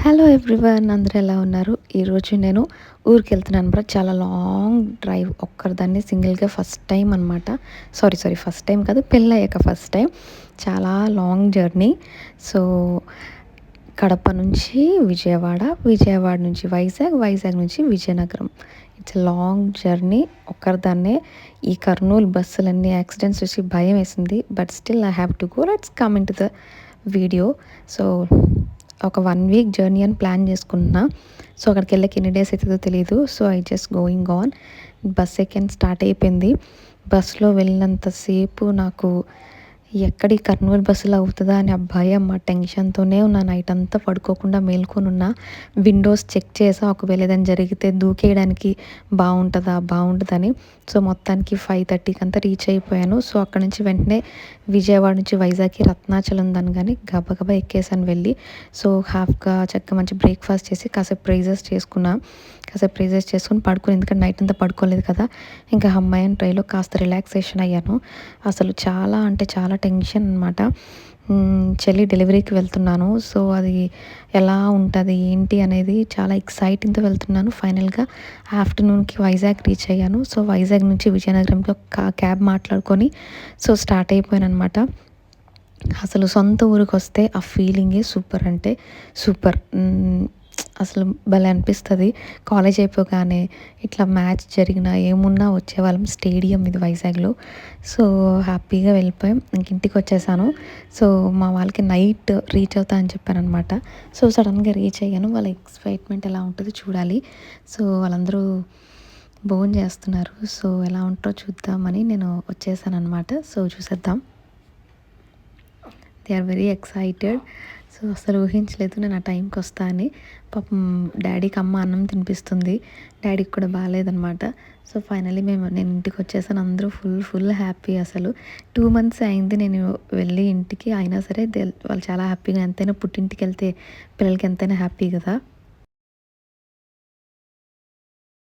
Hello everyone, అందరూ ఎలా ఉన్నారు? ఈరోజు నేను ఊరికెళ్తున్నాను అనమాట. చాలా లాంగ్ డ్రైవ్ ఒక్కరిదాన్ని సింగిల్‌గా ఫస్ట్ టైం అనమాట. ఫస్ట్ టైం కాదు, పెళ్ళయ్యాక ఫస్ట్ టైం. చాలా లాంగ్ జర్నీ. సో, కడప నుంచి విజయవాడ, విజయవాడ నుంచి వైజాగ్, వైజాగ్ నుంచి విజయనగరం. It's long journey. ఒక్కరిదాన్నే. ఈ కర్నూలు బస్సులన్నీ యాక్సిడెంట్స్ చూసి భయమేసింది. But still I have to go. Let's come into the video. So, ఒక 1 వీక్ జర్నీ అని ప్లాన్ చేసుకుంటున్నా. సో, అక్కడికెళ్ళాక ఎన్ని డేస్ అయితదో తెలీదు. So, I just going on. Bus ఎక్కాను, స్టార్ట్ అయిపోయింది. బస్సులో వెళ్ళినంత సేపు నాకు ఎక్కడి కర్నూలు బస్సులో అవుతదా అని ఆ భయం, ఆ టెన్షన్‌తోనే ఉన్నా. నైట్ అంతా పడుకోకుండా మేల్కొనున్నా. విండోస్ చెక్ చేసా, ఒకవేళ ఏదైనా జరిగితే దూకేయడానికి బావుంటదని. సో, మొత్తానికి 5:30కి అంతా రీచ్ అయిపోయాను. సో, అక్కడి నుంచి వెంటనే విజయవాడ నుంచి వైజాగ్‌కి రత్నాచలం ఉందనగానే గబగబా ఎక్కేసాను వెళ్ళి. సో, హాఫ్‌గా చక్కగా మంచి బ్రేక్‌ఫాస్ట్ చేసి కాసేపు ప్రైజెస్ చేసుకున్నా. కాసేపు ప్రైజెస్ చేసుకొని పడుకుని, ఎందుకంటే నైట్ అంతా పడుకోలేదు కదా! ఇంకా హమ్మయ్య అని ట్రైలో కాస్త రిలాక్సేషన్ అయ్యాను. అసలు చాలా అంటే చాలా టెన్షన్ అనమాట. చెల్లి డెలివరీకి వెళ్తున్నాను. సో, అది ఎలా ఉంటది, ఏంటి అనేది చాలా ఎక్సైటింగ్‌తో వెళ్తున్నాను. ఫైనల్‌గా ఆఫ్టర్‌నూన్‌కి వైజాగ్ రీచ్ అయ్యాను. సో, వైజాగ్ నుంచి విజయనగరంకి ఒక క్యాబ్ మాట్లాడుకొని సో, స్టార్ట్ అయిపోయాననమాట. అసలు సొంత ఊరికొస్తే ఆ ఫీలింగే సూపర్ అంటే సూపర్. అసలు భలే అనిపిస్తది. కాలేజ్ అయిపోగానే ఇట్లా మ్యాచ్ జరిగినా, ఏమున్నా వచ్చేవాళ్ళం. స్టేడియం ఇది వైజాగ్‌లో. సో, హ్యాపీగా వెళ్ళిపోయాం. ఇంక ఇంటికొచ్చేసాను. సో, మా వాళ్ళకి నైట్ రీచ్ అవుతా అని చెప్పాననమాట. సో, సడన్‌గా రీచ్ అయ్యాను. వాళ్ళ ఎక్సైట్‌మెంట్ ఎలా ఉంటదో చూడాలి. సో, వాళ్ళందరూ భోంచేస్తున్నారు. సో, ఎలా ఉంటరో చూద్దామని నేను వచ్చేసాననమాట. సో, చూసేద్దాం. They are very excited. So, అసలు ఊహించలేదు నేను ఆ టైంకి వస్తా అని. పాపం డ్యాడీకి అమ్మ అన్నం తినిపిస్తుంది. డ్యాడీకి కూడా బాలేదనమాట. సో, ఫైనల్లీ నేను ఇంటికి వచ్చేసాను. అందరూ ఫుల్ హ్యాపీ అసలు. 2 మంత్స్ అయింది నేను వెళ్ళి ఇంటికి. అయినా సరే వాళ్ళు చాలా హ్యాపీగా, ఎంతైనా పుట్టింటికి వెళ్తే పిల్లలకి ఎంతైనా హ్యాపీ కదా!